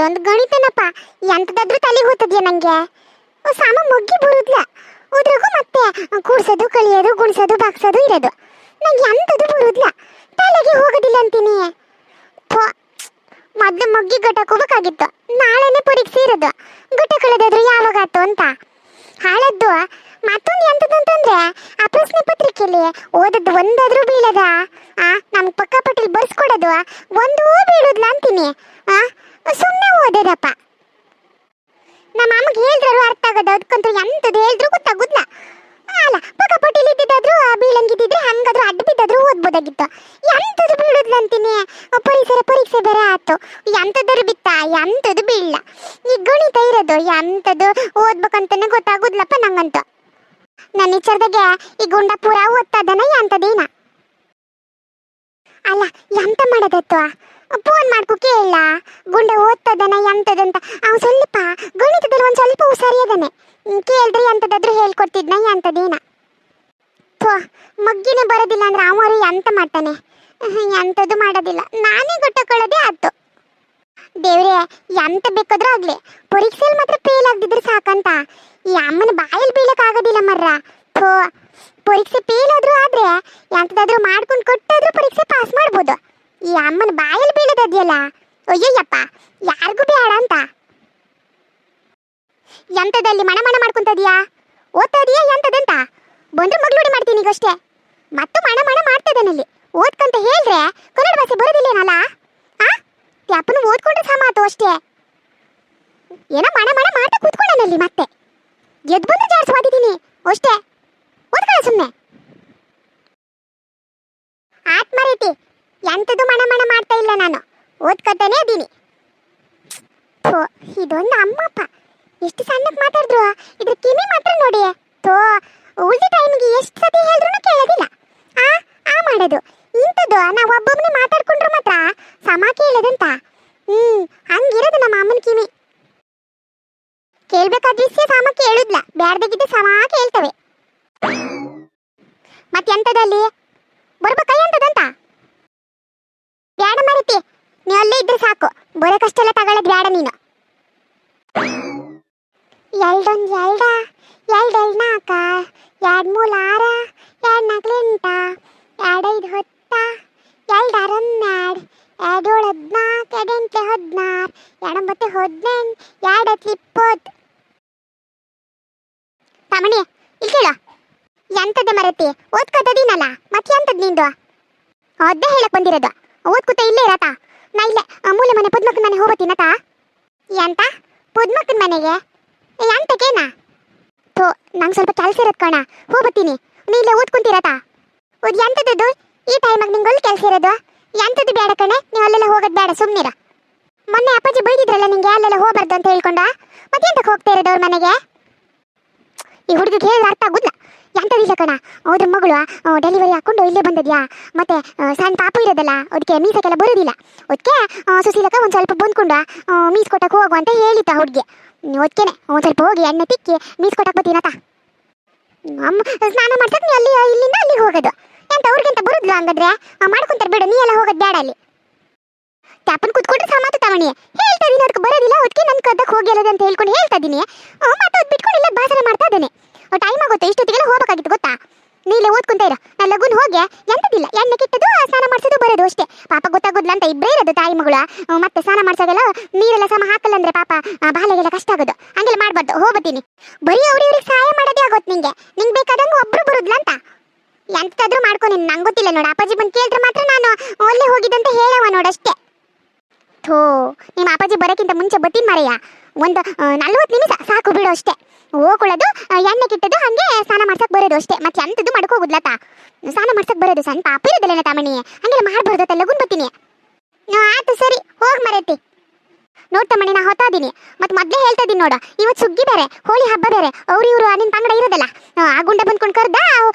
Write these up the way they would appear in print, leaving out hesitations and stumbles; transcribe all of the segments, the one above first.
ಅದೊಂದು ಗಣಿತನಪ್ಪ, ಎಂತದಾದ್ರೂ ತಲೆಗೆ ಹೋಗ್ತದ್ಯ ನಂಗೆ. ಸಾಮ ಮೊಗ್ಗಿ ಬರುದ್ಲ, ಉದ್ರಿಗೂ ಮತ್ತೆ ಕೂಡ್ಸೋದು ಕಳಿಯೋದು ಗುಣಿಸೋದು ಬಾಗ್ಸೋದು ಇರೋದು. ನಂಗೆ ಎಂತದು ಬರುದ್ಲ, ತಲೆಗೆ ಹೋಗೋದಿಲ್ಲ ಅಂತೀನಿ. ಮೊದ್ಲು ಮೊಗ್ಗಿ ಗಟ್ಟಕ್ಕೆ ಹೋಗ್ಬೇಕಾಗಿತ್ತು, ನಾಳೆನೆ ಪರೀಕ್ಷೆ ಇರೋದು. ಗಟ್ಟ ಕಳೆದಾದ್ರು ಯಾವಾಗ ಆತು ಅಂತ ಹಾಳದ್ದು. ಮತ್ತೊಂದು ಎಂತದಂತಂದ್ರೆ ಆ ಪ್ರಶ್ನೆ ಪತ್ರಿಕೆಯಲ್ಲಿ ಓದದ್ದು ಒಂದಾದ್ರೂ ಬೀಳದ, ನಮ್ಗೆ ಪಕ್ಕ ಪಟ್ಟಿಲ್ ಬರ್ಸ್ಕೊಡೋದು ಒಂದೂ ಬೀಳುದ್ಲ ಅಂತೀನಿ. ಸುಮ್ಮನೆ ಓದೋದಪ್ಪ. ನಮ್ಮ ಅಮ್ಮಗೆ ಹೇಳಿದ್ರು ಅರ್ಥ ಆಗೋದು, ಅದಕ್ಕಂತೂ ಎಂತದ್ದು ಹೇಳಿದ್ರು ಗೊತ್ತಾಗುದ್ಲ. ಅಲ್ಲ, ಪಕ್ಕ ಪಟ್ಟಿಲಿ ಇದ್ದಿದ್ದಾದ್ರೂ ಬೀಳಂಗಿದ್ದಿದ್ರೆ ಹಂಗಾದ್ರೂ ಅಡ್ಡ ಬಿದ್ದಾದ್ರೂ ಓದ್ಬೋದಾಗಿತ್ತು. ಎಂತದ್ದು ಬೀಳುದ್ಲ ಅಂತೀನಿ. ಪರೀಕ್ಷೆ ಬೇರೆ ಆಯ್ತು, ಎಂತದ್ರು ಬಿತ್ತ, ಎಂತದ್ದು ಬೀಳಲ್ಲ. ಈ ಗಣಿತ ಇರೋದು ಎಂತದ್ದು ಓದ್ಬೇಕಂತಾನೆ ಗೊತ್ತಾಗುದ್ಲಪ್ಪ ನಂಗಂತೂ. ನನ್ನ ವಿಚಾರದಾಗೆ ಈ ಗುಂಡ ಪೂರ ಓದ್ತದನ ಎಂತದೇನ. ಅಲ್ಲ, ಎಂತ ಮಾಡೋದತ್ತು, ಫೋನ್ ಮಾಡ್ಕೊ ಕೇಳ ಗುಂಡ ಓದ್ತದನ ಎಂತದಂತ. ಅವ್ ಸ್ವಲ್ಪ ಗಣಿತದಲ್ಲಿ ಒಂದ್ ಸ್ವಲ್ಪ ಹುಷಾರಿಯದಾನೆ, ಕೇಳ್ರಿ ಎಂತದಾದ್ರೂ ಹೇಳ್ಕೊಡ್ತಿದ್ನ ಎಂತದೇನ. ಮಗ್ಗಿನೇ ಬರೋದಿಲ್ಲ ಅಂದ್ರೆ ಅವರು ಎಂತ ಮಾಡ್ತಾನೆ, ಎಂತದ್ದು ಮಾಡೋದಿಲ್ಲ. ನಾನೇ ಗೊಟ್ಟಕೊಳ್ಳೋದೇ ಆಯ್ತು. ದೇವ್ರೆ, ಎಂತ ಬೇಕಾದ್ರೂ ಆಗ್ಲಿ ಪರೀಕ್ಷೆಯಲ್ಲಿ ಮಾತ್ರ ಫೇಲ್ ಆಗದಿದ್ರೆ ಸಾಕಂತ. ಈ ಅಮ್ಮನ ಬಾಯಲ್ಲಿ ಬೀಳಕ್ ಆಗೋದಿಲ್ಲ ಮರ್ರ. ಪರೀಕ್ಷೆ ಫೇಲ್ ಆದ್ರೂ ಆದ್ರೆ ಎಂತದಾದ್ರೂ ಮಾಡ್ಕೊಂಡು ಕೊಟ್ಟಾದ್ರೂ ಪರೀಕ್ಷೆ ಪಾಸ್ ಮಾಡ್ಬೋದು. ಈ ಅಮ್ಮನ ಬಾಯಲ್ಲಿ ಬೀಳೋದದ್ಯಲ್ಲ, ಅಯ್ಯಯ್ಯಪ್ಪ, ಯಾರಿಗೂ ಬೇಡ ಅಂತ. ಎಂತದಲ್ಲಿ ಮಣ ಮಣ ಮಾಡ್ಕೊಂತದ್ಯಾ, ಓದ್ತದ್ಯಾ ಎಂತದಂತ ಬಂದ್ರೆ ಮಗ್ಲೂಡಿ ಮಾಡ್ತೀನಿ ಈಗಷ್ಟೇ. ಮತ್ತು ಮಣ ಮಣ ಮಾಡ್ತದನಲ್ಲಿ ಓದ್ಕಂತ ಹೇಳ್ರೆ ಕನ್ನಡ ಭಾಷೆ ಬರೋದಿಲ್ಲೇನಲ್ಲ. ಅಪ್ಪನ ಓದ್ಕೊಂಡ್ರೆ ಸಮಾತು ಅಷ್ಟೇ. ಏನೋ ಮಣ ಮಣ ಮಾಡ್ತಾ ಕೂತ್ಕೊಂಡನಲ್ಲಿ ಮತ್ತೆ ಎದ್ ಬಂದು ಜಾಡ್ಸ್ವಾದಿದ್ದೀನಿ ಅಷ್ಟೇ. ಓದ್ಕೊಳ್ಳ ಸುಮ್ಮನೆ. ಆತ್ಮರೀತಿ ಎಂತದ್ದು ಮಣ ಮಣ ಮಾಡ್ತಾ ಇಲ್ಲ, ನಾನು ಓದ್ಕೊತಾನೆ ಅದೀನಿ. ಇದೊಂದು ಅಮ್ಮಪ್ಪ ಎಷ್ಟು ಸಣ್ಣಕ್ಕೆ ಮಾತಾಡಿದ್ರು, ಇದ್ರ ಕಿವಿ ಮಾತ್ರ ನೋಡಿ. ಉಳಿದ ಟೈಮಿಗೆ ಎಷ್ಟು ಸತಿ ಹೇಳಿದ್ರು ಕೇಳೋದಿಲ್ಲ. ಆ ಮಾಡೋದು ಇಂಥದ್ದು ನಾವು ಒಬ್ಬೊಬ್ಬನೇ ಮಾತಾಡ್ಕೊಂಡ್ರು ಮಾತ್ರ ಸಮ ಕೇಳೋದಂತ. ಹಂಗಿರೋದು ನಮ್ಮ ಅಮ್ಮನ ಕಿವಿ. ಕೇಳ್ಬೇಕಾದ್ರೆ ಸಮ ಕೇಳುದ್ಲ, ಬ್ಯಾಡ್ದಾಗಿದ್ದ ಸಮ ಕೇಳ್ತವೆ. ಮತ್ತೆಂತದಲ್ಲಿ ಬರ್ಬೇಕ ಎಂತದಂತ. ಬ್ಯಾಡ ಮರಿತಿ, ನೀ ಅಲ್ಲೇ ಇದ್ರೆ ಸಾಕು, ಬರೋ ಕಷ್ಟೆಲ್ಲ ತಗೊಳ್ಳೋದು ಬ್ಯಾಡ ನೀನು. ಎಲ್ಡೊಂದು ಎಲ್ಡ, ಎಲ್ಡೆಲ್ ನಾಕ, ಎರಡ್ ಮೂಲ 6, ಎರಡ್ ನಾಲ್ಕು 8, ಎರಡ್ 5 10, ಎರಡ್ 6 12, ಎರಡ್ 7 14, ಎರಡ್ 8 16, ಎರಡ್ 9 18, ಎರಡ್ 10 20. ತಮಣಿ ಇಲ್ಲಿ ಕೇಳು, ಎಂತದ್ದೆ ಮರತಿ ಓದ್ಕೋತದೀನಲ್ಲ, ಮತ್ತೆ ಎಂತದ್ ನಿಂದು? ಅದ್ದೇ ಹೇಳಕ್ ಬಂದಿರೋದು. ಓದ್ಕೂತ ಇಲ್ಲೇ ಇರತಾ? ನಾ ಇಲ್ಲೇ ಮೂಲೆ ಮನೆ ಪದ್ಮಕ್ಕನ ಮನೆ ಹೋಗ್ಬತ್ತೀನತಾ. ಎಂತ ಪದ್ಮಕ್ಕನ ಮನೆಗೆ ಎಂತಕೇನಾ? ನಂಗೆ ಸ್ವಲ್ಪ ಕೆಲಸ ಇರೋದು ಕಣ, ಹೋಗ್ಬತ್ತೀನಿ. ನೀ ಇಲ್ಲೇ ಓದ್ಕೊಂತಿರತಾ? ಎಂತದ್ದು ಈ ಟೈಮಾಗ ನಿಂಗೆ ಅಲ್ಲಿ ಕೆಲಸ ಇರೋದು? ಎಂತದ್ದು ಬೇಡ ಕಣೆ, ನೀವು ಅಲ್ಲೆಲ್ಲ ಹೋಗೋದು ಬೇಡ, ಸುಮ್ಮನಿರ. ಮೊನ್ನೆ ಅಪ್ಪಾಜಿ ಬೈದಿದ್ರಲ್ಲ ನಿಂಗೆ ಅಲ್ಲೆಲ್ಲ ಹೋಗ್ಬಾರ್ದು ಅಂತ ಹೇಳ್ಕೊಂಡ, ಮತ್ತೆ ಎಂತಕ್ಕೆ ಹೋಗ್ತಾ ಇರೋದು ಅವ್ರ ಮನೆಗೆ? ಈ ಹುಡುಗಿಗೆ ಹೇಳಿದ್ರೆ ಅರ್ಥ ಆಗುದಿಲ್ಲ. ಎಂತದಿಲ್ಲ ಕಣ, ಅವ್ರ ಮಗಳು ಡೆಲಿವರಿ ಹಾಕೊಂಡು ಇಲ್ಲೇ ಬಂದದ್ಯಾ, ಮತ್ತೆ ಸಣ್ಣ ಪಾಪು ಇರೋದಲ್ಲ, ಅದಕ್ಕೆ ಮೀಸಕ್ಕೆಲ್ಲ ಬರೋದಿಲ್ಲ. ಅದಕ್ಕೆ ಸುಶೀಲಕ್ಕ ಒಂದು ಸ್ವಲ್ಪ ಬಂದ್ಕೊಂಡು ಮೀಸ್ ಕೊಟ್ಟಕ್ಕೆ ಹೋಗು ಅಂತ ಹೇಳಿತ್ತ ಹುಡುಗಿ. ಅದಕ್ಕೇನೆ ಒಂದು ಸ್ವಲ್ಪ ಹೋಗಿ ಎಣ್ಣೆ ತಿಕ್ಕಿ ಮೀಸ್ ಕೊಟ್ಟಕ್ಕೆ ಬರ್ತೀನತ್ತ. ಅಮ್ಮ ಸ್ನಾನ ಮಾಡ್ಸಕ್ಕೆ ನೀ ಅಲ್ಲಿ ಇಲ್ಲಿಂದ ಅಲ್ಲಿಗೆ ಹೋಗೋದು. ಎಂತ ಅವ್ರಿಗೆಂತ ಬರುದ್ಲು ಹಂಗಾದ್ರೆ? ಮಾಡ್ಕೊಂತಾರೆ ಬಿಡು, ನೀ ಎಲ್ಲ ಹೋಗೋದು ಬೇಡ ಅಲ್ಲಿ. ಟ್ಯಾಪನ್ ಕೂತ್ಕೊಂಡ್ರೆ ಸಮಾತು ತವಣಿ ಹೇಳ್ತಾ ಇದೀನಿ, ಅದಕ್ಕೆ ಬರೋದಿಲ್ಲ, ಅದಕ್ಕೆ ನನ್ನ ಕದ್ದಕ್ಕೆ ಹೋಗಿರೋದು ಅಂತ ಹೇಳ್ಕೊಂಡು ಹೇಳ್ತಾ ಇದ್ದೀನಿ. ಮತ್ತೆ ಅದು ಬಿಟ್ಕೊಂಡು ಇಲ್ಲ ಭಾಷಣ ಮಾಡ್ತಾ ಇದ್ದಾನೆ. ಟೈಮ್ ಆಗುತ್ತೆ, ಇಷ್ಟೊತ್ತಿಗೆಲ್ಲ ಹೋಗ್ಬೇಕಾಗಿತ್ತು ಗೊತ್ತಾ? ನೀಲೆ ಓದ್ಕೊಂತ ಇರ, ನಾನು ಲಗುನ್ ಹೋಗಿ ಎಂತದಿಲ್ಲ, ಎಣ್ಣೆ ಕಿಟ್ಟದು ಸ್ನಾನ ಮಾಡಿಸೋದು ಬರೋದು ಅಷ್ಟೇ. ಪಾಪ ಗೊತ್ತಾಗೋದ್ಲ ಅಂತ ಇಬ್ಬರೇ ಇರೋದು ತಾಯಿ ಮಗಳು. ಮತ್ತೆ ಸ್ನಾನ ಮಾಡ್ಸೋದೆಲ್ಲ ನೀರೆಲ್ಲ ಸಮ ಹಾಕಲ್ಲ ಅಂದ್ರೆ ಪಾಪ ಬಾಲೆಗೆಲ್ಲ ಕಷ್ಟ ಆಗೋದು, ಹಂಗೆಲ್ಲ ಮಾಡ್ಬಾರ್ದು. ಹೋಗ್ಬತ್ತೀನಿ. ಬರೀ ಅವ್ರಿಗೆ ಸಹಾಯ ಮಾಡೋದೇ ಆಗೋದು ನಿಂಗೆ ಬೇಕಾದಂಗೆ ಒಬ್ರು ಬರುದ್ಲ ಅಂತ. ಎಂತಾದ್ರೂ ಮಾಡ್ಕೊಂಡು ನಂಗೆ ಗೊತ್ತಿಲ್ಲ ನೋಡು. ಅಪ್ಪಾಜಿ ಬಂದು ಕೇಳಿದ್ರೆ ಮಾತ್ರ ನಾನು ಅಲ್ಲೇ ಹೋಗಿದ್ದಂತ ಹೇಳವ ನೋಡಷ್ಟೇ. ನಿಮ್ಮ ಅಪ್ಪಾಜಿ ಬರೋಕ್ಕಿಂತ ಮುಂಚೆ ಬತ್ತೀನಿ ಮರೆಯ, ಒಂದು 40 ನಿಮಿಷ ಸಾಕು ಬಿಡು ಅಷ್ಟೇ. ಹೋಗ್ಕೊಳ್ಳೋದು, ಎಣ್ಣೆ ಕಿಟ್ಟದು, ಹಂಗೆ ಸ್ನಾನ ಮಾಡ್ಸಕ್ ಬರೋದು ಅಷ್ಟೇ. ಮತ್ತೆ ಎಂತದ್ದು ಮಾಡ್ಕೋಗುದ್ಲತ್ತ, ಸ್ನಾನ ಮಾಡ್ಸಕ್ ಬರೋದು. ಸಣ್ಣ ಪಾಪ ಇರೋದಿಲ್ಲ ತಮ್ಮನಿ, ಹಂಗೆಲ್ಲ ಮಾಡ್ಬಾರ್ದು. ಲಗುನ್ ಬತ್ತೀನಿ. ಆಯ್ತು ಸರಿ, ಹೋಗಿ ಮರೈತಿ. ನೋಡ್ತಮ್ಮಣಿ, ನಾ ಹೊತ್ತಾದೀನಿ. ಮತ್ತೆ ಮೊದಲೇ ಹೇಳ್ತಾ ಇದೀನಿ ನೋಡ, ಇವತ್ತು ಸುಗ್ಗಿ ಬೇರೆ, ಹೋಳಿ ಹಬ್ಬ ಬೇರೆ. ಅವ್ರು ಇವರು ನಿನ್ನ ತಂಗಡ ಇರೋದಲ್ಲ, ಆ ಗುಂಡ ಬಂದ್ಕೊಂಡು ಕರ್ದ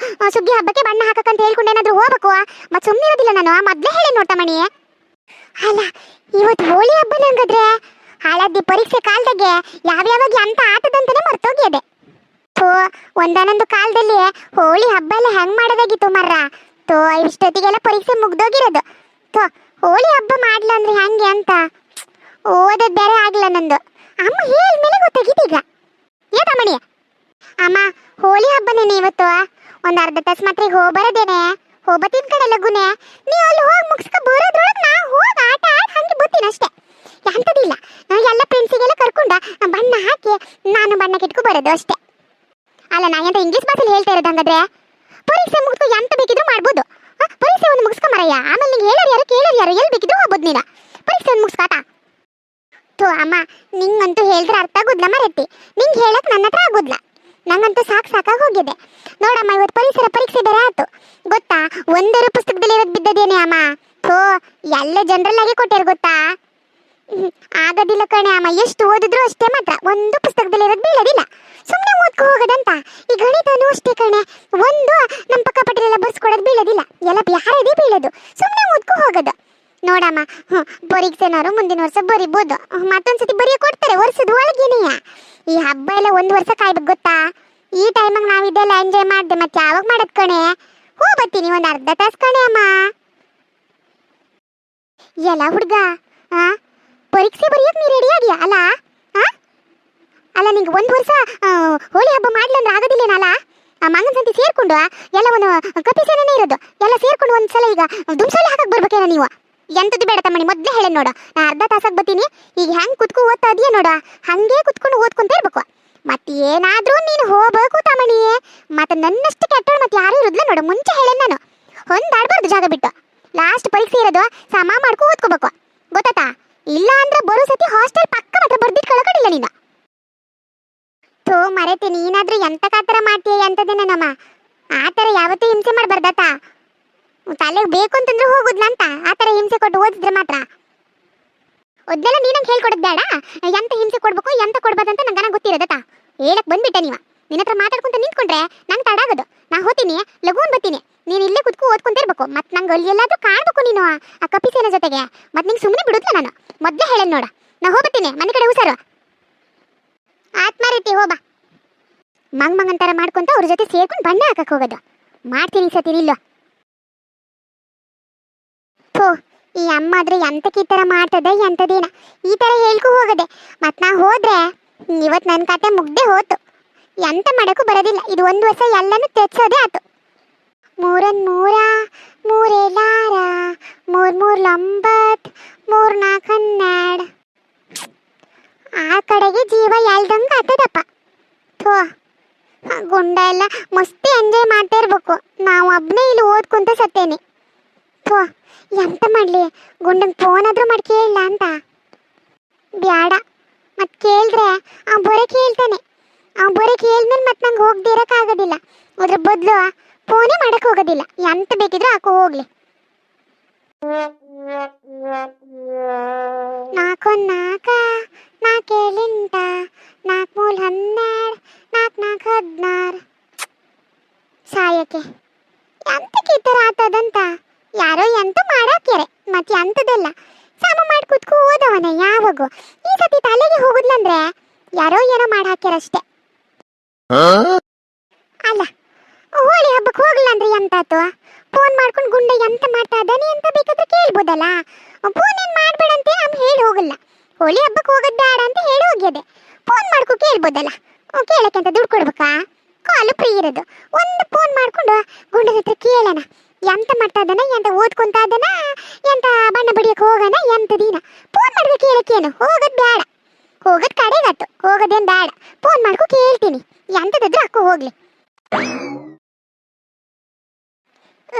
ಸುಗ್ಗಿ ಹಬ್ಬಕ್ಕೆ ಬಣ್ಣ ಹಾಕಕ್ಕಂತ ಹೇಳ್ಕೊಂಡು ಏನಾದ್ರು ಹೋಗ್ಬೇಕು. ಮತ್ತೆ ಸುಮ್ಮನೆ ಇರೋದಿಲ್ಲ ನಾನು, ಮೊದಲೇ ಹೇಳಿ ನೋಡ್ತಮ್ಮಣಿ. ಅಲ್ಲ, ಇವತ್ತು ಹೋಳಿ ಹಬ್ಬ ನಂಗದ್ರೆ ಹಾಳಾದ್ದಿ ಪರೀಕ್ಷೆ ಕಾಲದಾಗೆ ಯಾವ್ಯಾವಾಗ ಅಂತ ಆಟದಂತಾನೆ ಮರ್ತೋಗ್ಯದೆ. ಒಂದೊಂದು ಕಾಲದಲ್ಲಿ ಹೋಳಿ ಹಬ್ಬ ಎಲ್ಲ ಹೆಂಗ್ ಮಾಡೋದಾಗಿತ್ತು ಮರ್ರ. ಇಷ್ಟೊತ್ತಿಗೆಲ್ಲ ಪರೀಕ್ಷೆ ಮುಗ್ದೋಗಿರೋದು. ಹೋಳಿ ಹಬ್ಬ ಮಾಡ್ಲ ಅಂದ್ರೆ ಹೆಂಗೆ ಅಂತ ಓದೋದ್ ಬೇರೆ ಆಗ್ಲ ನಂದು. ಅಮ್ಮ ಹೇಳ್ಮೇಲೆ ಗೊತ್ತಾಗಿದ್ದೀಗ. ಏತಮ್ಮಣಿ ಅಮ್ಮ ಹೋಳಿ ಹಬ್ಬನೇನೆ ಇವತ್ತು. ಒಂದ್ ಅರ್ಧ ತಾಸು ಮಾತ್ರ ಈಗ ಹೋಗ್ಬರದೇನೆ. ಹೋಗ್ಬತ್ತಿನ ಕಡೆ ಲಗುನೆ. ನೀವು ಅಲ್ಲಿ ಹೋಗಿ ಮುಗಿಸ್ಕ ಬರೋದ್ರೊಳಗೆ ನಾ ಹೋಗಿ ಆಟ ಆಡಿ ಹಂಗೆ ಬರ್ತೀನಿ ಅಷ್ಟೇ. ಎಂಥದಿಲ್ಲ, ಎಲ್ಲ ಫ್ರೆಂಡ್ಸಿಗೆಲ್ಲ ಕರ್ಕೊಂಡ ಬಣ್ಣ ಹಾಕಿ ನಾನು ಬಣ್ಣ ಕಿಟ್ಕೊ ಬರೋದು ಅಷ್ಟೇ. ಅಲ್ಲ ನಾ ಎಂತ ಇಂಗ್ಲೀಷ್ ಭಾಷೆಲಿ ಹೇಳ್ತಾ ಇರೋದು ಹಂಗಾದ್ರೆ? ಪರೀಕ್ಷೆ ಮುಗಿಸ್ಕೊ ಎಂತ ಬೇಕಿದ್ರು ಮಾಡ್ಬೋದು. ಪರೀಕ್ಷೆ ಒಂದು ಮುಗಿಸ್ಕೊ ಮರಯ್ಯ. ಆಮೇಲೆ ನಿಂಗೆ ಹೇಳೋರು ಯಾರು ಕೇಳೋರು ಯಾರು, ಎಲ್ಲಿ ಬೇಕಿದ್ರು ಹೋಗ್ಬೋದು ನೀನು. ಪರೀಕ್ಷೆ ಒಂದು ಮುಗಿಸ್ಕಾಟ. ಥೋ ಅಮ್ಮ, ನಿಂಗಂತೂ ಹೇಳಿದ್ರೆ ಅರ್ಥ ಆಗೋದ್ಲ ಮರತಿ. ನಿಂಗೆ ಹೇಳಕ್ ನನ್ನ ಹತ್ರ ಆಗೋದ್ಲ. ನಂಗಂತೂ ಸಾಕಾಗಿ ಹೋಗಿದೆ ನೋಡಮ್ಮ. ಇವತ್ತು ಪರಿಸರ ಪರೀಕ್ಷೆ ಬೇರೆ ಆಯ್ತು ಗೊತ್ತಾ. ಒಂದರ ಪುಸ್ತಕದಲ್ಲಿ ಇವತ್ತು ಬಿದ್ದದೇನೆ ಅಮ್ಮ. ಥೋ ಎಲ್ಲ ಜನರಲ್ ಆಗಿ ಕೊಟ್ಟಾರ ಗೊತ್ತಾ. ಆಗೋದಿಲ್ಲ ಕಣೆ ಅಮ್ಮ. ಎಷ್ಟು ಓದಿದ್ರು ಅಷ್ಟೇ ಮಾತ್ರ. ಒಂದು ಪುಸ್ತಕದಲ್ಲಿ ಇರೋದು ಬೀಳೋದಿಲ್ಲ. ಸುಮ್ಮನೆ ಓದ್ಕೊ ಹೋಗೋದಂತ. ಈ ಗಣಿತನೂ ಅಷ್ಟೇ ಕಣೆ. ಒಂದು ನಮ್ಮ ಪಕ್ಕ ಪಟ್ಟಿಲೆಲ್ಲ ಬರ್ಸ್ಕೊಡೋದು ಬೀಳೋದಿಲ್ಲ. ಎಲ್ಲ ಯಾರದೇ ಬೀಳೋದು. ಸುಮ್ಮನೆ ಓದ್ಕೊ ಹೋಗೋದು ನೋಡಮ್ಮ. ಪರೀಕ್ಷೆನವರು ಮುಂದಿನ ವರ್ಷ ಬರಿಬೋದು. ಮತ್ತೊಂದ್ಸತಿ ಬರೆಯೋ ಕೊಡ್ತಾರೆ ವರ್ಷದ ಒಳಗೇನೆಯ. ಈ ಹಬ್ಬ ಎಲ್ಲ ಒಂದು ವರ್ಷ ಕಾಯ್ಬೇಕು ಗೊತ್ತಾ. ಈ ಟೈಮಾಗ ನಾವು ಇದೆಲ್ಲ ಎಂಜಾಯ್ ಮಾಡಿದೆ ಮತ್ತೆ ಯಾವಾಗ ಮಾಡೋದು ಕಣೆ. ಹೋಗ್ಬತ್ತೀನಿ ಒಂದು ಅರ್ಧ ತಾಸು ಕಣೆ ಅಮ್ಮ. ಎಲ್ಲ ಹುಡುಗ ಪರೀಕ್ಷೆ ಬರೆಯೋಕೆ ನೀ ರೆಡಿ ಆಗಿಯಾ ಅಲ್ಲ? ಅಲ್ಲ ನಿಂಗೆ ಒಂದು ವರ್ಷ ಹೋಳಿ ಹಬ್ಬ ಮಾಡ್ಲಂದ್ರೆ ಆಗೋದಿಲ್ಲೇನಲ್ಲ. ಮಂಗನ ಸಂತಿ ಸೇರ್ಕೊಂಡು ಎಲ್ಲ ಒಂದು ಕಪಿಸೇನೇ ಇರೋದು. ಎಲ್ಲ ಸೇರ್ಕೊಂಡು ಒಂದ್ಸಲ ಈಗ ದುಮ್ಸಲೆ ಹಾಕಕ್ಕೆ ಬರ್ಬೇಕೇನ ನೀವು? ಎಂತದ್ದು ಬೇಡ ತಮ್ಮಣಿ, ಮೊದಲೇ ಹೇಳಿ ನೋಡು. ನಾ ಅರ್ಧ ತಾಸಾಗಿ ಬರ್ತೀನಿ. ಈಗ ಹೆಂಗೆ ಕುತ್ಕೊ ಓದ್ತಾ ಇದೆಯಾ ನೋಡ, ಹಂಗೆ ಕುತ್ಕೊಂಡು ಓದ್ಕೊಂತ ಇರ್ಬೇಕು. ಮತ್ತೆ ಏನಾದ್ರೂ ನೀನು ಹೋಗ್ಬೇಕು ತಮ್ಮಣಿ. ಮತ್ತೆ ನನ್ನಷ್ಟು ಕೆಟ್ಟೋಳು ಮತ್ತೆ ಯಾರೂ ಇರೋದಿಲ್ಲ ನೋಡು. ಮುಂಚೆ ಹೇಳಿ ನಾನು ಹೊಂದಾಡ್ಬಾರ್ದು ಜಾಗ ಬಿಟ್ಟು. ಲಾಸ್ಟ್ ಪರೀಕ್ಷೆ ಇರೋದು ಸಮ ಮಾಡ್ಕೊ ಓದ್ಕೋಬೇಕು ಗೊತ್ತಾತಾ. ಇಲ್ಲ ಅಂದ್ರೆ ಬರೋ ಸತಿ ಹಾಸ್ಟೆಲ್ ಪಕ್ಕ ಮಾತ್ರ ಬರ್ದಿಟ್ಟು ಕಳ್ಕೊಂಡಿಲ್ಲ ನೀನು. ಥೋ ಮರೆತೆ, ನೀನಾದ್ರೂ ಎಂತ ಕಾತರ ಮಾಡ್ತೀಯ ಎಂತದೇನಮ್ಮ. ಆ ಥರ ಯಾವತ್ತೂ ಹಿಂಸೆ ಮಾಡಬಾರ್ದಾತ. ತಲೆಗೆ ಬೇಕು ಅಂತಂದ್ರೆ ಹೋಗುದ್ಲಂತ. ಆ ಥರ ಹಿಂಸೆ ಕೊಟ್ಟು ಓದಿದ್ರೆ ಮಾತ್ರ. ಒದ್ದೆಲ್ಲ ನೀನಂಗೆ ಹೇಳ್ಕೊಡೋದು ಬೇಡ. ಎಂತ ಹಿಂಸೆ ಕೊಡ್ಬೇಕು ಎಂತ ಕೊಡ್ಬಾರ್ದಂತ ನಂಗೆ ಗೊತ್ತಿರೋದತ್ತ. ಹೇಳಕ್ ಬಂದ್ಬಿಟ್ಟೆ ನೀವ. ನಿನ್ನ ಹತ್ರ ಮಾತಾಡ್ಕೊಂತ ನಿಂತ್ಕೊಂಡ್ರೆ ನಂಗೆ ತಡಾಗೋದು. ನಾ ಹೋತೀನಿ, ಲಗೂನ್ ಬರ್ತೀನಿ. ನೀನು ಇಲ್ಲೇ ಕುತ್ಕೊ ಓದ್ಕೊಂತ ಇರ್ಬೇಕು. ಮತ್ತೆ ನಂಗೆ ಅಲ್ಲಿ ಎಲ್ಲಾದ್ರೂ ಕಾಣ್ಬೇಕು ನೀನು ಆ ಕಪಿಸೇನ ಜೊತೆಗೆ. ಮತ್ತೆ ನಿಂಗೆ ಸುಮ್ಮನೆ ಬಿಡುತ್ತಲ್ಲ ನಾನು. ಮೊದಲೇ ಹೇಳೇನು ನೋಡ. ನಾ ಹೋಗ್ಬತ್ತೀನಿ ಮನೆ ಕಡೆ ಹುಷಾರು. ಆತ್ಮ ರೀತಿ ಹೋಬಾ. ಮಂಗಂತರ ಮಾಡ್ಕೊಂತ ಅವ್ರ ಜೊತೆ ಸೇರ್ಕೊಂಡು ಬಣ್ಣ ಹಾಕಕ್ಕೆ ಹೋಗೋದು ಮಾಡ್ತೀನಿ ಸತಿ ನಿಲ್ಲು. ಥೋ ಈ ಅಮ್ಮ ಆದ್ರೆ ಎಂತಕ್ಕೆ ಈ ಥರ ಮಾಡ್ತದೆ ಎಂತದೇನ. ಈ ಥರ ಹೇಳ್ಕೊ ಹೋಗದೆ. ಮತ್ತು ನಾ ಹೋದ್ರೆ ಇವತ್ತು ನನ್ನ ಕತೆ ಮುಗ್ದೆ ಹೋತು. ಎಂತ ಮಾಡೋಕ್ಕೂ ಬರೋದಿಲ್ಲ. ಇದು ಒಂದು ವರ್ಷ ಎಲ್ಲನೂ ತೆಚ್ಚೋದೇ ಆಯ್ತು. ಮೂರನ್ ಮೂರ ಮೂರೇಲಾರ ಮೂರ್ ಲಂಬತ್ 3 4 ಆ ಕಡೆಗೆ ಜೀವ ಎಲ್ದಂಗೆ ಆತದಪ್ಪ. ಥೋ ಗುಂಡ ಎಲ್ಲ ಮಸ್ತಿ ಎಂಜಾಯ್ ಮಾಡ್ತಾ ಇರ್ಬೇಕು. ನಾವು ಒಬ್ಬನೇ ಇಲ್ಲಿ ಓದ್ಕೊಂತ ಸತ್ತೇನೆ. ಥೋ ಎಂತ ಮಾಡಲಿ. ಗುಂಡಂಗೆ ಫೋನ್ ಆದ್ರೂ ಮಾಡಿ ಕೇಳಲ್ಲ ಅಂತ. ಬ್ಯಾಡ, ಮತ್ತೆ ಕೇಳಿದ್ರೆ ಅವ್ನು ಬರೀ ಕೇಳ್ತಾನೆ. ಅವ್ನು ಬರೀ ಕೇಳಿದ್ಮೇಲೆ ಮತ್ತೆ ನಂಗೆ ಹೋಗದಿರೋಕ್ಕಾಗೋದಿಲ್ಲ. ಅದ್ರ ಬದಲು ಫೋನೇ ಮಾಡಕ್ಕೆ ಹೋಗೋದಿಲ್ಲ. ಎಂತ ಬೇಕಿದ್ರು ಹಾಕೋ ಹೋಗ್ಲಿ. 4 4 4 8 4 3 12 4 4 16 ಸಾಯಕ್ಕೆ ಎಂತಕ್ಕೆ ಈ ಥರ ಆತದಂತ. ಯಾರೋ ಎಂತ ಮಾಡಾಕ್ಯಾರೆ ಮತ್ತೆ ಎಂತದಲ್ಲ ಸಮ ಮಾಡಿ ಕುತ್ಕೊ ಓದವನ ಯಾವಾಗೂ. ಈ ಸತಿ ತಲೆಗೆ ಹೋಗುದ್ಲಂದ್ರೆ ಯಾರೋ ಏನೋ ಮಾಡಿ ಹಾಕ್ಯಾರಷ್ಟೇ. ಅಲ್ಲ ಹೋಳಿ ಹಬ್ಬಕ್ಕೆ ಹೋಗ್ಲಿಲ್ಲ ಅಂದ್ರೆ ಎಂತಾತು. ಫೋನ್ ಮಾಡ್ಕೊಂಡು ಗುಂಡ ಎಂತ ಮಾಡ್ತಾ ಇದ್ದಾನೆ ಅಂತ ಬೇಕಾದ್ರೆ ಕೇಳ್ಬೋದಲ್ಲ. ಫೋನ್ ಏನು ಮಾಡ್ಬೇಡಂತೆ ಅವ್ನು ಹೇಳಿ ಹೋಗಲ್ಲ. ಹೋಳಿ ಹಬ್ಬಕ್ಕೆ ಹೋಗೋದು ಬೇಡ ಅಂತ ಹೇಳಿ ಹೋಗ್ಯದೆ. ಫೋನ್ ಮಾಡ್ಕೊ ಕೇಳ್ಬೋದಲ್ಲ. ಕೇಳಕ್ಕೆ ಅಂತ ದುಡ್ಡು ಕೊಡ್ಬೇಕಾ? ಕಾಲು ಫ್ರೀ ಇರೋದು. ಒಂದು ಫೋನ್ ಮಾಡ್ಕೊಂಡು ಗುಂಡನ ಹತ್ರ ಕೇಳೋಣ ಎಂತ ಮಾಡ್ತಾ ಇದ್ದಾನ, ಎಂತ ಓದ್ಕೊಂತ ಇದ್ದಾನ, ಎಂತ ಬಣ್ಣ ಬಡಿಯಕ್ಕೆ ಹೋಗೋಣ ಎಂತದೀನ. ಫೋನ್ ಮಾಡಿದ್ರೆ ಕೇಳಕ್ಕೇನು ಹೋಗೋದು ಬೇಡ. ಹೋಗೋದು ಕಡೆಗತ್ತು, ಹೋಗೋದೇನು ಬೇಡ. ಫೋನ್ ಮಾಡ್ಕೊ ಕೇಳ್ತೀನಿ ಎಂತದಾದ್ರೂ ಹಾಕೋ ಹೋಗ್ಲಿ.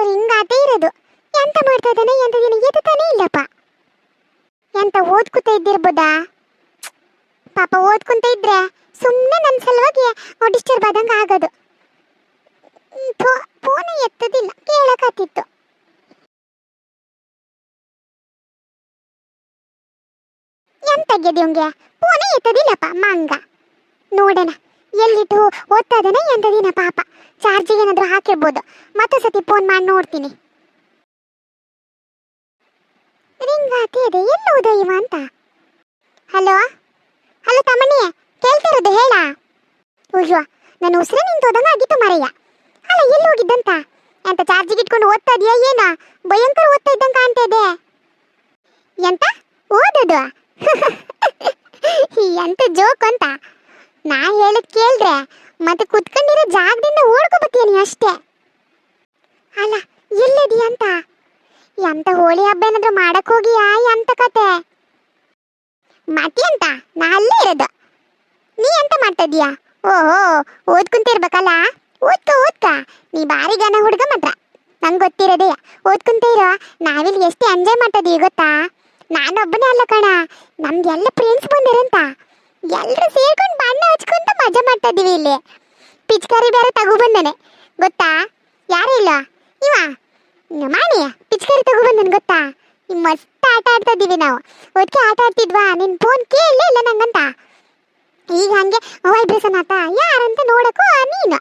ಹಿಂಗಾತ ಇರೋದು. ಎಂತ ಮಾಡ್ತಾ ಇದ್ದಾನೆ ಎಂತದಿನ ಎತ್ತಾನೆ ಇಲ್ಲಪ್ಪ. ಎಂತ ಓದ್ಕೊತಾ ಇದ್ದಿರ್ಬೋದಾ ಪಾಪ. ಓದ್ಕೊಂತ ಇದ್ರೆ ಸುಮ್ಮನೆ ನನ್ನ ಸಲುವಾಗಿ ಡಿಸ್ಟರ್ಬ್ ಆದಂಗೆ ಆಗೋದು. ಫೋನೇ ಎತ್ತದಿಲ್ಲ, ಕೇಳಕತ್ತಿತ್ತು. ಎಂತಾಗ್ಯದ ಇವಂಗೆ? ಫೋನೇ ಎತ್ತದಿಲ್ಲಪ್ಪ ಮಂಗ. ನೋಡೋಣ ಎಲ್ಲಿಟ್ಟು ಓದ್ತಾ ಇದ್ದಾನೆ ಎಂತದಿನ ಪಾಪ. ಚಾರ್ಜಿಗೆ ಏನಾದರೂ ಹಾಕಿರ್ಬೋದು. ಮತ್ತೊಂದು ಸತಿ ಫೋನ್ ಮಾಡಿ ನೋಡ್ತೀನಿ. ರಿಂಗ್ ಆತಿ ಇದೆ. ಎಲ್ಲಿ ಹೋದ ಇವ ಅಂತ. ಹಲೋ ಹಲೋ ತಮ್ಮಣ್ಣಿ, ಕೇಳ್ತಿರೋದು ಹೇಳ. ಅಯ್ಯೋ ನನ್ನ ಉಸಿರೇ ನಿಂತೋದಂಗ ಆಗಿತ್ತು ಮರಯ್ಯ. ಅಲ್ಲ ಎಲ್ಲಿ ಹೋಗಿದ್ದಂತ? ಎಂತ ಚಾರ್ಜಿಗೆ ಇಟ್ಕೊಂಡು ಓದ್ತಾ ಇದೆಯಾ ಏನ? ಭಯಂಕರ ಓದ್ತಾ ಇದ್ದಂಗೆ ಕಾಣ್ತಾ ಇದೆ. ಎಂತ ಓದೋದು? ಹೇಳದ್ ಕೇಳ್ರೆ ಮತ್ತೆ ಕುತ್ಕೊಂಡಿರೋ ಜಾಗದಿಂದ ಓಡ್ಕೊಬತ್ತೀಯ ನೀ ಅಷ್ಟೇ. ಅಲ್ಲ ಎಲ್ಲದಿ ಅಂತ ಎಂತ ಹೋಳಿ ಹಬ್ಬ ಏನಾದ್ರು ಮಾಡಕ್ ಹೋಗಿಯಾ ಎಂತ ಕತೆ? ಮತ್ತೆ ಅಂತ ನಾ ಅಲ್ಲೇ ಇರೋದು. ನೀ ಎಂತ ಮಾಡ್ತಾ ಇದೀಯಾ? ಓಹೋ ಓದ್ಕೊಂತಿರ್ಬೇಕಲ್ಲ. ಓದ್ಕ ನೀ ಬಾರಿ ಗನ ಹುಡುಗ ಮಾತ್ರ, ನಂಗೆ ಗೊತ್ತಿರೋದೇ. ಓದ್ಕೊಂತ ಇರೋ. ನಾವಿಲ್ಲಿ ಎಷ್ಟು ಎಂಜಾಯ್ ಮಾಡ್ತಾ ಇದೀವಿ ಗೊತ್ತಾ? ನಾನೊಬ್ಬನೇ ಅಲ್ಲ ಕಣ, ನಮ್ಗೆಲ್ಲ ಫ್ರೆಂಡ್ಸ್ ಬಂದಿರಂತ ಎಲ್ಲರೂ ಸೇರ್ಕೊಂಡು ಬಣ್ಣ ಹಚ್ಕೊಂತ ಮಜಾ ಮಾಡ್ತಾ ಇದೀವಿ ಇಲ್ಲಿ. ಪಿಚ್ಕಾರಿ ಬೇರೆ ತಗೋ ಬಂದನೆ ಗೊತ್ತಾ? ಯಾರಿಲ್ಲ ಇವ ಮಾಡಿ ಪಿಚ್ಕಾರಿ ತಗೋ ಬಂದನೆ ಗೊತ್ತಾ? ಮಸ್ತ್ ಆಟ ಆಡ್ತಾ ಇದೀವಿ ನಾವು. ಅದಕ್ಕೆ ಆಟ ಆಡ್ತಿದ್ವಾ, ನಿನ್ ಫೋನ್ ಕೇಳಲೇ ಇಲ್ಲ ನಂಗಂತ. ಈಗ ಹಂಗೆ ವೈಬ್ರೇಷನ್ ಆತ ಯಾರಂತ ನೋಡಕ್ಕೂ ನೀನು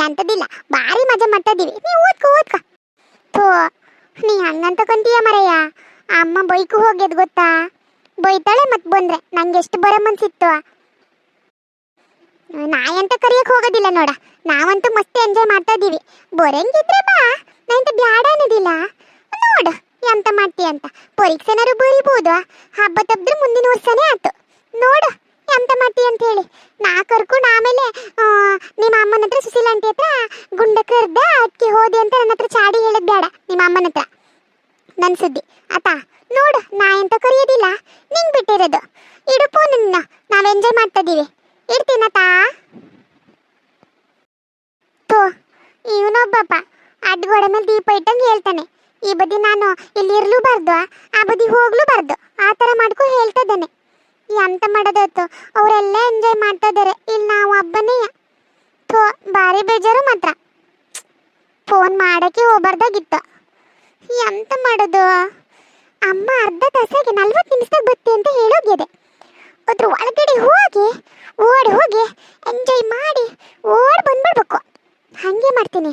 ಎಂತದಿಲ್ಲ, ಭಾರಿ ಮಜಾ ಮಾಡ್ತಾ ಇದೀವಿ. ನೀ ಓದ್ಕೋ. ಥೋ ನೀ ಹಂಗಂತ ಕಂತೀಯ ಮರಯ್ಯ. ಅಮ್ಮ ಬೈಕು ಹೋಗ್ಯದ್ ಗೊತ್ತಾ? ಬೈತಾಳೆ ಮತ್ ಬಂದ್ರೆ ನಂಗೆ ಎಷ್ಟು ಬರೋ ಮನ್ಸಿತ್ತು. ನಾ ಎಂತ ಕರಿಯಕ್ ಹೋಗೋದಿಲ್ಲ ನೋಡ, ನಾವಂತೂ ಮಸ್ತ್ ಎಂಜಾಯ್ ಮಾಡ್ತಾ ಇದೀವಿ. ಬರಂಗಿದ್ರೆ ಬಾ, ನಂತ ಬ್ಯಾಡ ಅನ್ನೋದಿಲ್ಲ. ನೋಡು ಎಂತ ಮಾಡ್ತೀಯ ಅಂತ. ಪರೀಕ್ಷೆನಾರು ಬರೀಬಹುದು, ಹಬ್ಬ ತಪ್ಪಿದ್ರೆ ಮುಂದಿನ ವರ್ಷನೇ ಆಯ್ತು. ನೋಡು ಎಂತ ಮಾಡ್ತೀಯ ಅಂತ ಹೇಳಿ. ನಾ ಕರ್ಕೊಂಡು ಆಮೇಲೆ ನಿಮ್ಮ ಅಮ್ಮನ ಹತ್ರ ಸುಶೀಲ ಆಂಟಿ ಹತ್ರ ಗುಂಡ ಕರ್ದ ಅದಕ್ಕೆ ಹೋದೆ ಅಂತ ನನ್ನ ಹತ್ರ ಚಾಡಿ ಹೇಳದ್ ಬೇಡ ನಿಮ್ಮ ಅಮ್ಮನ ಹತ್ರ. ನನ್ನ ಸುದ್ದಿ ಆತಾ? ನೋಡು ನಾ ಎಂತ ಕರಿಯೋದಿಲ್ಲ, ನಿಂಗೆ ಬಿಟ್ಟಿರೋದು. ಇಡು ಫೋನನ್ನ, ನಾವು ಎಂಜಾಯ್ ಮಾಡ್ತಾ ಇದೀವಿ. ಇಡ್ತೀನತಾ? ಥೋ ಇವನೊಬ್ಬಪ್ಪ ಅಡ್ಗೋಡೆ ಮೇಲೆ ದೀಪ ಇಟ್ಟಂಗೆ ಹೇಳ್ತಾನೆ. ಈ ಬದಿ ನಾನು ಇಲ್ಲಿ ಇರ್ಲೂಬಾರ್ದು, ಆ ಬದಿ ಹೋಗ್ಲೂಬಾರ್ದು, ಆ ಥರ ಮಾಡ್ಕೊ ಹೇಳ್ತಾ ಇದ್ದಾನೆ. ಎಂತ ಮಾಡೋದತ್ತು, ಅವರೆಲ್ಲ ಎಂಜಾಯ್ ಮಾಡ್ತಾ ಇದ್ದಾರೆ, ಇಲ್ಲಿ ನಾವು ಹಬ್ಬನೇ. ಥೋ ಭಾರಿ ಬೇಜಾರು ಮಾತ್ರ. ಫೋನ್ ಮಾಡೋಕ್ಕೆ ಹೋಗ್ಬಾರ್ದಾಗಿತ್ತು. ಎಂತ ಮಾಡೋದು? ಅಮ್ಮ ಅರ್ಧ ತಾಸಿಗೆ 40 ನಿಮಿಷದಾಗ ಬತ್ತೆ ಅಂತ ಹೇಳೋಗಿದೆ. ಅದ್ರ ಒಳಗಡೆ ಹೋಗಿ ಎಂಜಾಯ್ ಮಾಡಿ ಬಂದ್ಬಿಡ್ಬೇಕು. ಹಾಗೆ ಮಾಡ್ತೀನಿ.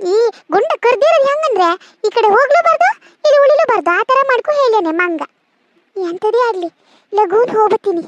ಈ ಗುಂಡ ಕರ್ದಿರೋದು ಹೆಂಗಂದ್ರೆ ಈ ಕಡೆ ಹೋಗ್ಲೂಬಾರ್ದು ಇಲ್ಲಿ ಉಳಿಲೂಬಾರ್ದು, ಆ ಥರ ಮಾಡ್ಕೊ ಹೇಳೇನೆ ಮಂಗ. ಎಂಥದೇ ಆಗಲಿ ಲಘೂನ್ ಹೋಗ್ಬತ್ತೀನಿ.